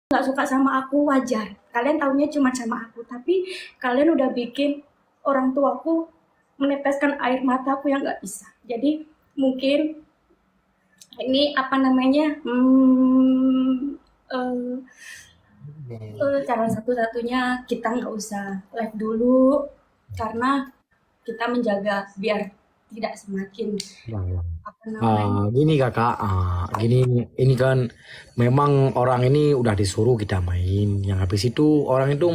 nggak suka sama aku wajar. Kalian taunya cuma sama aku, tapi kalian udah bikin orang tuaku meneteskan air mataku yang nggak bisa. Jadi mungkin ini apa namanya eh, cara satu-satunya kita nggak usah live dulu karena kita menjaga biar tidak semakin Ya, ya. apa namanya. Gini kakak, gini ini kan memang orang ini udah disuruh kita main, yang habis itu orang itu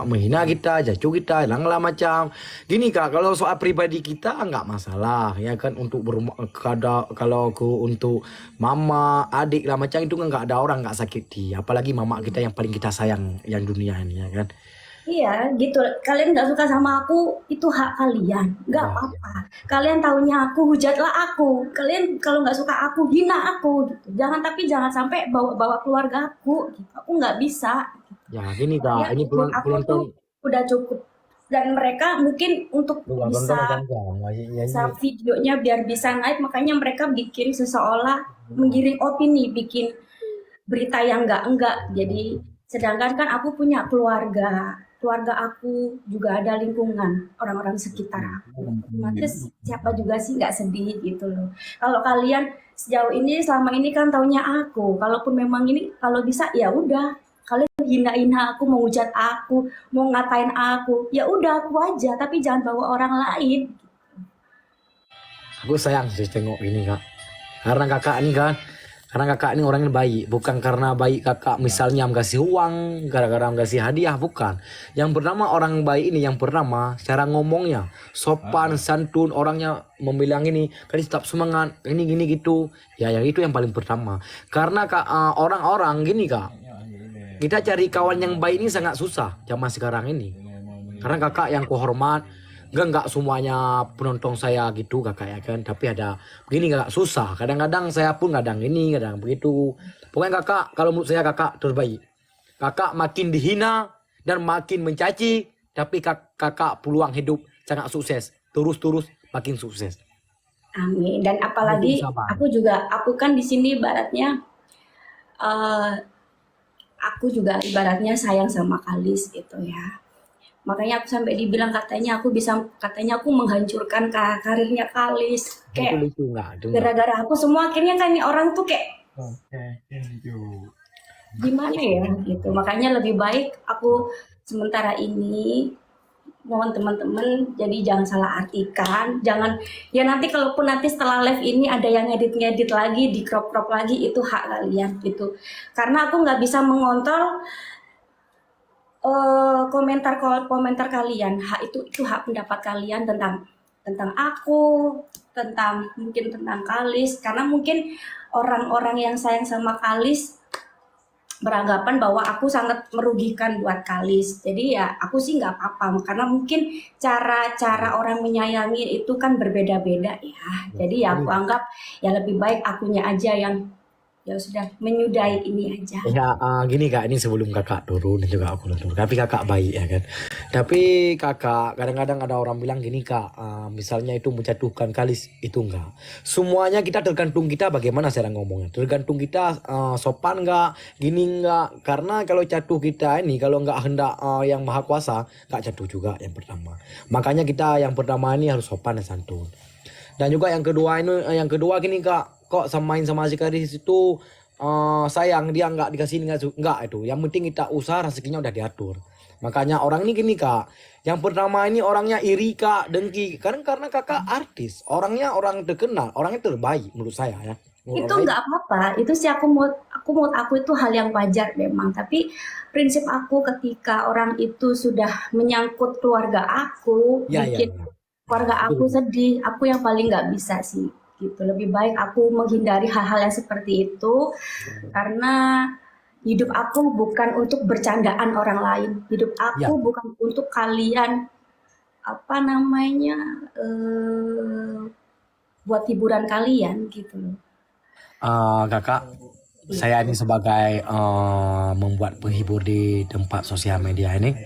menghina kita, jatuh kita, lah macam. Gini kak, kalau soal pribadi kita nggak masalah, ya kan untuk berumah kalau untuk mama, adik lah macam itu kan nggak ada orang nggak sakit hati, apalagi mama kita yang paling kita sayang yang dunia ini ya kan. Iya, gitu. Kalian nggak suka sama aku, itu hak kalian. Nggak Ya, ya. apa-apa. Kalian taunya aku, hujatlah aku. Kalian kalau nggak suka aku, hina aku. Gitu. Jangan tapi jangan sampai bawa-bawa keluarga aku. Gitu. Aku nggak bisa. Ya gini kak, Makanya ini buat aku penonton tuh udah cukup. Dan mereka mungkin untuk luar nonton bisa kan kan, ya, bisa ya, videonya biar bisa naik, makanya mereka bikin seseolah menggiring opini, bikin berita yang enggak. Jadi sedangkan kan aku punya keluarga, keluarga aku juga ada lingkungan orang-orang sekitar aku. Otomatis siapa juga sih nggak sedih gitu loh. Kalau kalian sejauh ini selama ini kan taunya aku. Kalaupun memang ini kalau bisa ya udah kalian hina-hina aku, mau hujat aku, mau ngatain aku, ya udah aku aja, tapi jangan bawa orang lain. aku sayang sih tengok ini kak. Karena kakak ini kan, karena kakak ini orangnya baik, bukan karena baik kakak misalnya kasih uang, gara-gara kasih hadiah, bukan. Yang pertama orang baik ini, yang pertama cara ngomongnya sopan, santun, orangnya membilang ini, kan tetap semangat, ini gini gitu. Ya yang itu yang paling pertama. Karena kak orang-orang gini kak, kita cari kawan yang baik ini sangat susah zaman sekarang ini. Karena kakak yang kuhormat, nggak semuanya penonton saya gitu kakak ya kan, tapi ada begini kakak susah, kadang-kadang saya pun kadang ini kadang begitu. Pokoknya kakak kalau menurut saya kakak terbaik, kakak makin dihina dan makin mencaci, tapi kakak peluang hidup sangat sukses, terus-terus makin sukses. Amin. Dan Makin apalagi sabar. aku kan di sini ibaratnya eh, aku juga ibaratnya sayang sama Kalis gitu ya. Makanya aku sampai dibilang katanya aku bisa katanya aku menghancurkan karirnya Kalis. Itu Kayak lucu nggak, itu nggak. gara-gara aku semua akhirnya kan nih orang tuh kayak gimana ya gitu. Makanya lebih baik aku sementara ini mohon teman-teman jadi jangan salah artikan, jangan ya nanti kalaupun nanti setelah live ini ada yang ngedit-ngedit lagi, di crop-crop lagi itu hak kalian gitu. Karena aku nggak bisa mengontrol komentar kalian. Hak itu hak pendapat kalian tentang tentang aku, tentang mungkin tentang Kalis karena mungkin orang-orang yang sayang sama Kalis beranggapan bahwa aku sangat merugikan buat Kalis. Jadi ya aku sih nggak apa-apa karena mungkin cara-cara orang menyayangi itu kan berbeda-beda ya. Jadi ya aku anggap ya lebih baik akunya aja yang ya sudah menyudahi ini aja. Ya, gini kak, ini sebelum kakak turun dan juga aku turun. Tapi kakak baik ya kan. Tapi kakak, kadang-kadang ada orang bilang gini kak, misalnya itu menjatuhkan Kalis, itu enggak. Semuanya kita tergantung kita bagaimana cara ngomongnya. Tergantung kita sopan enggak, gini enggak. Karena kalau jatuh kita ini, kalau enggak hendak yang maha kuasa, enggak jatuh juga yang pertama. Makanya kita yang pertama ini harus sopan dan santun. Dan juga yang kedua ini, yang kedua gini kak, kok samain sama si Kalis itu sayang dia nggak dikasih nggak itu, yang penting kita usaha rezekinya udah diatur. Makanya orang ini gini kak, yang pertama ini orangnya iri kak, dengki karena kakak artis, orangnya orang terkenal, orangnya terbaik menurut saya ya, menurut Itu orang lain. nggak apa-apa, itu sih aku itu hal yang wajar memang, tapi prinsip aku ketika orang itu sudah menyangkut keluarga aku, Ya, ya, bikin ya. keluarga Itu aku sedih, aku yang paling nggak bisa sih gitu. Lebih baik aku menghindari hal-hal yang seperti itu karena hidup aku bukan untuk bercandaan orang lain. Hidup aku ya. bukan untuk kalian apa namanya buat hiburan kalian gitu loh. Kakak, Iya. saya ini sebagai membuat penghibur di tempat sosial media ini,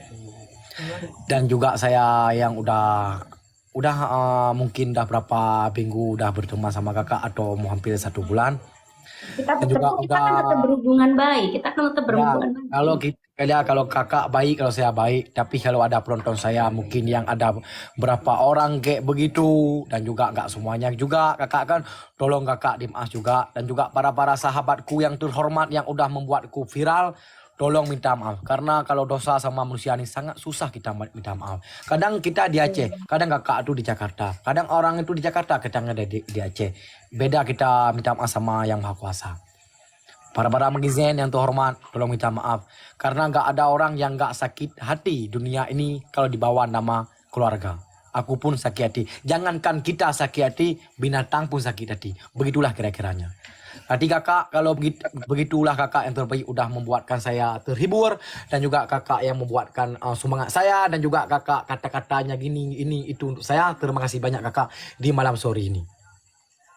dan juga saya yang udah mungkin udah berapa minggu udah berteman sama kakak atau mau hampir 1 bulan. Dan juga kita kan tetap berhubungan baik. Kita kan tetap ya, berhubungan baik. kalau kakak baik, kalau saya baik, tapi kalau ada penonton saya mungkin yang ada berapa orang kayak begitu, dan juga nggak semuanya juga kakak kan, tolong kakak dimaaf juga, dan juga para sahabatku yang terhormat yang udah membuatku viral, tolong minta maaf, karena kalau dosa sama manusia ini sangat susah kita minta maaf. Kadang kita di Aceh, kadang kakak itu di Jakarta, kadang orang itu di Jakarta, kadang ada di Aceh. Beda kita minta maaf sama yang Maha Kuasa. Para netizen yang terhormat, tolong minta maaf. Karena nggak ada orang yang nggak sakit hati dunia ini kalau dibawa nama keluarga. Aku pun sakit hati. Jangankan kita sakit hati, binatang pun sakit hati. Begitulah kira-kiranya. Nanti kakak, kalau begitulah kakak yang terbaik udah membuatkan saya terhibur. Dan juga kakak yang membuatkan semangat saya. Dan juga kakak kata-katanya gini, ini, itu untuk saya. Terima kasih banyak kakak di malam sore ini.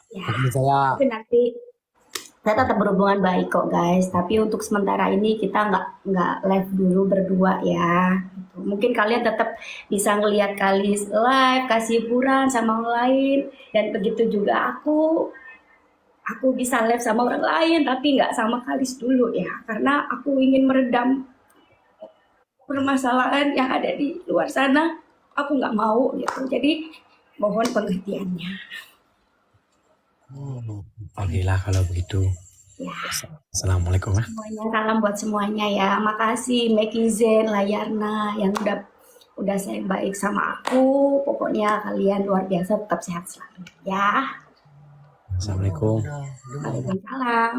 Ya, Mungkin saya tapi nanti saya tetap berhubungan baik kok guys. Tapi untuk sementara ini kita nggak live dulu berdua ya. Gitu. Mungkin kalian tetap bisa ngelihat Kalis live, kasih hiburan sama orang lain. Dan begitu juga aku bisa live sama orang lain, tapi nggak sama Kalis dulu ya. Karena aku ingin meredam permasalahan yang ada di luar sana. Aku nggak mau gitu. Jadi mohon pengertiannya. Alhamdulillah kalau begitu. Ya. Assalamualaikum. Semuanya salam buat semuanya ya. Makasih Meki Zen, Layarna yang udah sayang baik sama aku. Pokoknya kalian luar biasa, tetap sehat selalu ya. Assalamualaikum. Waalaikumsalam.